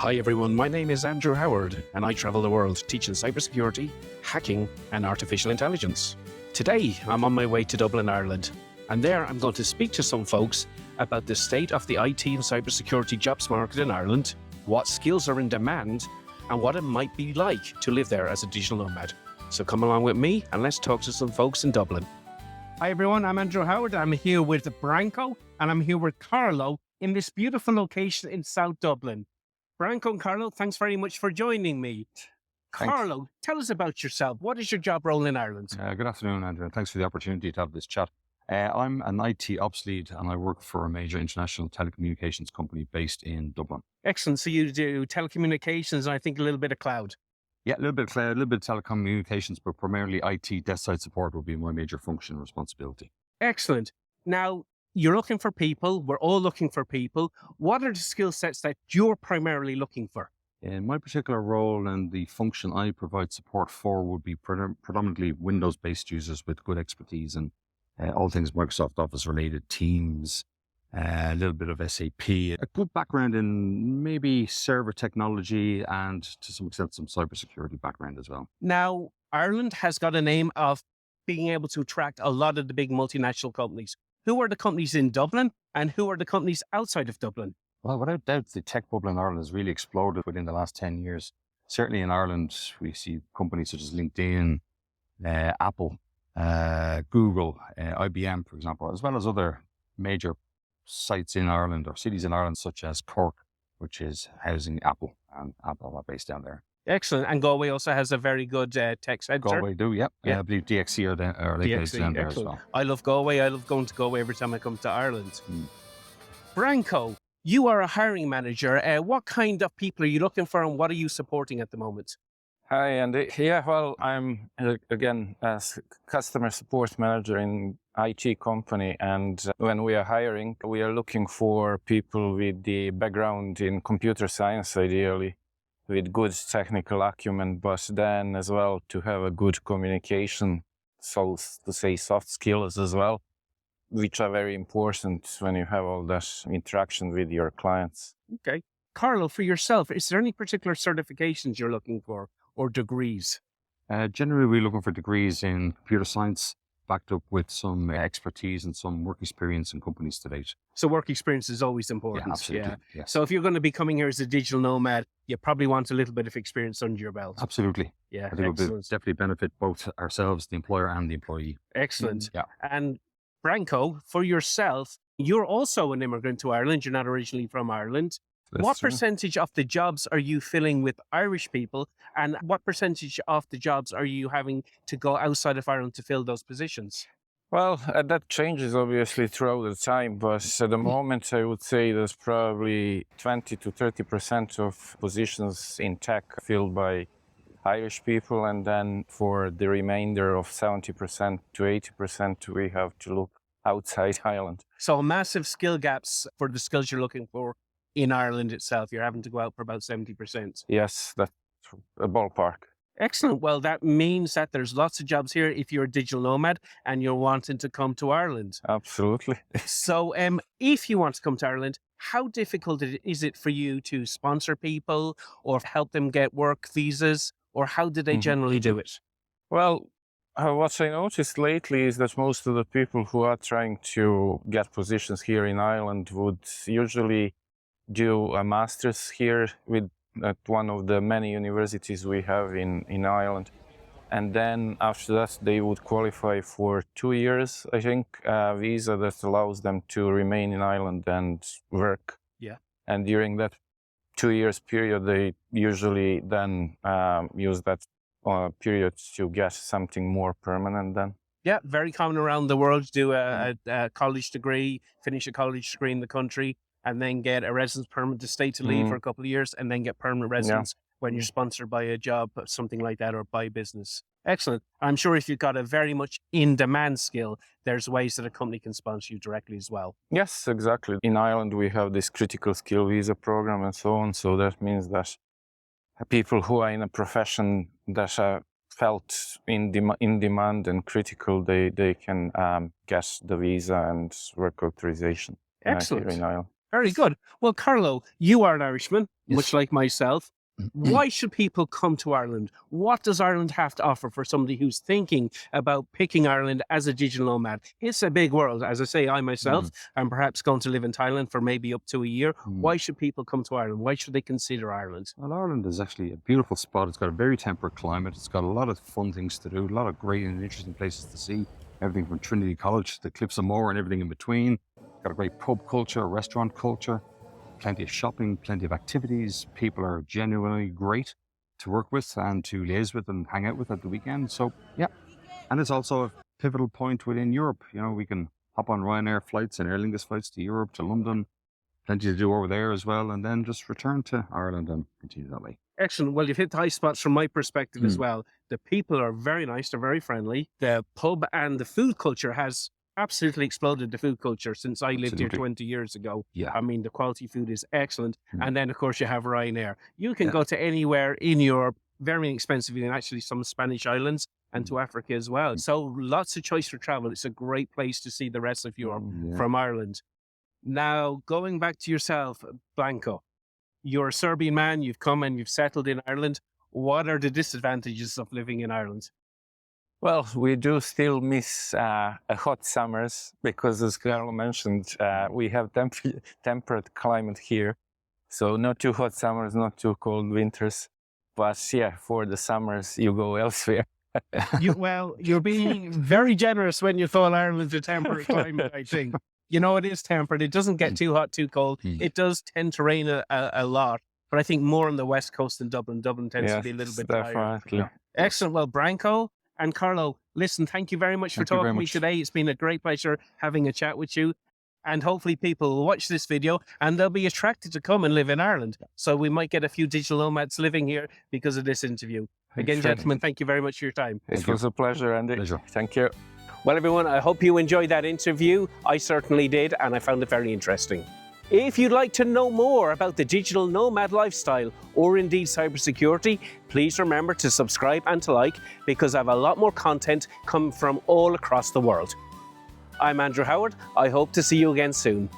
Hi everyone, my name is Andrew Howard and I travel the world teaching cybersecurity, hacking and artificial intelligence. Today I'm on my way to Dublin, Ireland, and there I'm going to speak to some folks about the state of the IT and cybersecurity jobs market in Ireland, what skills are in demand and what it might be like to live there as a digital nomad. So come along with me and let's talk to some folks in Dublin. Hi everyone, I'm Andrew Howard. I'm here with Branko and I'm here with Carlo in this beautiful location in South Dublin. Branko and Carlo, thanks very much for joining me. Thanks. Carlo, tell us about yourself. What is your job role in Ireland? Good afternoon, Andrew, and thanks for the opportunity to have this chat. I'm an IT ops lead and I work for a major international telecommunications company based in Dublin. Excellent. So you do telecommunications and I think a little bit of cloud. Yeah, a little bit of cloud, a little bit of telecommunications, but primarily IT desk side support will be my major function and responsibility. Excellent. Now, you're looking for people. We're all looking for people. What are the skill sets that you're primarily looking for? In my particular role and the function I provide support for would be predominantly Windows-based users with good expertise in all things Microsoft Office related, Teams, a little bit of SAP, a good background in maybe server technology and to some extent some cybersecurity background as well. Now, Ireland has got a name of being able to attract a lot of the big multinational companies. Who are the companies in Dublin and who are the companies outside of Dublin? Well, without doubt, the tech bubble in Ireland has really exploded within the last 10 years. Certainly in Ireland, we see companies such as LinkedIn, Apple, Google, IBM, for example, as well as other major sites in Ireland or cities in Ireland, such as Cork, which is housing Apple, and Apple are based down there. Excellent. And Galway also has a very good tech centre. Galway do, yep. Yeah. I believe DXC are based down there as well. I love Galway. I love going to Galway every time I come to Ireland. Branko, you are a hiring manager. What kind of people are you looking for and what are you supporting at the moment? Hi, Andy. Yeah, well, I'm again a customer support manager in IT company, and when we are hiring, we are looking for people with the background in computer science, ideally, with good technical acumen, but then as well to have a good communication, so to say soft skills as well, which are very important when you have all that interaction with your clients. Okay. Carlo, for yourself, is there any particular certifications you're looking for or degrees? Generally, we're looking for degrees in computer science, backed up with some expertise and some work experience in companies to date. So work experience is always important. Yeah, absolutely. Yeah. Yes. So if you're going to be coming here as a digital nomad, you probably want a little bit of experience under your belt. Absolutely. Yeah, I think it will definitely benefit both ourselves, the employer and the employee. Excellent. Yeah. And Branko, for yourself, you're also an immigrant to Ireland. You're not originally from Ireland. What percentage of the jobs are you filling with Irish people? And what percentage of the jobs are you having to go outside of Ireland to fill those positions? Well, that changes obviously throughout the time, but at the moment I would say there's probably 20 to 30% of positions in tech filled by Irish people, and then for the remainder of 70% to 80% we have to look outside Ireland. So massive skill gaps for the skills you're looking for in Ireland itself. You're having to go out for about 70%. Yes, that's a ballpark. Excellent. Well, that means that there's lots of jobs here if you're a digital nomad and you're wanting to come to Ireland. Absolutely. So if you want to come to Ireland, how difficult is it for you to sponsor people or help them get work visas, or how do they generally do it? Well, what I noticed lately is that most of the people who are trying to get positions here in Ireland would usually do a master's here at one of the many universities we have in Ireland. And then after that, they would qualify for 2 years, I think, visa that allows them to remain in Ireland and work. Yeah. And during that 2 years period, they usually then use that period to get something more permanent then. Yeah, very common around the world. Do a college degree, finish a college degree in the country, and then get a residence permit to stay to leave for a couple of years, and then get permanent residence when you're sponsored by a job, something like that, or by business. Excellent. I'm sure if you've got a very much in-demand skill, there's ways that a company can sponsor you directly as well. Yes, exactly. In Ireland, we have this critical skill visa program and so on. So that means that people who are in a profession that are felt in demand and critical, they can get the visa and work authorization. Excellent. Here in Ireland. Very good. Well, Carlo, you are an Irishman, Yes. much like myself. Why should people come to Ireland? What does Ireland have to offer for somebody who's thinking about picking Ireland as a digital nomad? It's a big world. As I say, I myself am perhaps going to live in Thailand for maybe up to a year. Why should people come to Ireland? Why should they consider Ireland? Well, Ireland is actually a beautiful spot. It's got a very temperate climate. It's got a lot of fun things to do, a lot of great and interesting places to see. Everything from Trinity College to the Cliffs of Moher and everything in between. Got a great pub culture, restaurant culture, plenty of shopping, plenty of activities. People are genuinely great to work with and to liaise with and hang out with at the weekend. So, yeah. And it's also a pivotal point within Europe. You know, we can hop on Ryanair flights and Aer Lingus flights to Europe, to London. Plenty to do over there as well. And then just return to Ireland and continue that way. Excellent. Well, you've hit the high spots from my perspective as well. The people are very nice. They're very friendly. The pub and the food culture has absolutely exploded, the food culture, since I lived here 20 years ago. Yeah. I mean, the quality food is excellent. And then, of course, you have Ryanair. You can go to anywhere in Europe very inexpensively, and actually some Spanish islands and to Africa as well. So lots of choice for travel. It's a great place to see the rest of Europe from Ireland. Now, going back to yourself, Branko, you're a Serbian man. You've come and you've settled in Ireland. What are the disadvantages of living in Ireland? Well, we do still miss hot summers because, as Carlo mentioned, we have temperate climate here. So not too hot summers, not too cold winters. But yeah, for the summers, you go elsewhere. You're being very generous when you call Ireland a temperate climate, I think. You know, it is temperate. It doesn't get too hot, too cold. It does tend to rain a lot. But I think more on the west coast than Dublin. Dublin tends to be a little bit definitely. higher. Excellent. Well, Branko and Carlo, listen, thank you very much for talking to me today. It's been a great pleasure having a chat with you. And hopefully people will watch this video and they'll be attracted to come and live in Ireland. So we might get a few digital nomads living here because of this interview. Again, gentlemen, thank you very much for your time. It was a pleasure, Andy. Thank you. Well, everyone, I hope you enjoyed that interview. I certainly did, and I found it very interesting. If you'd like to know more about the digital nomad lifestyle or indeed cybersecurity, please remember to subscribe and to like, because I have a lot more content coming from all across the world. I'm Andrew Howard. I hope to see you again soon.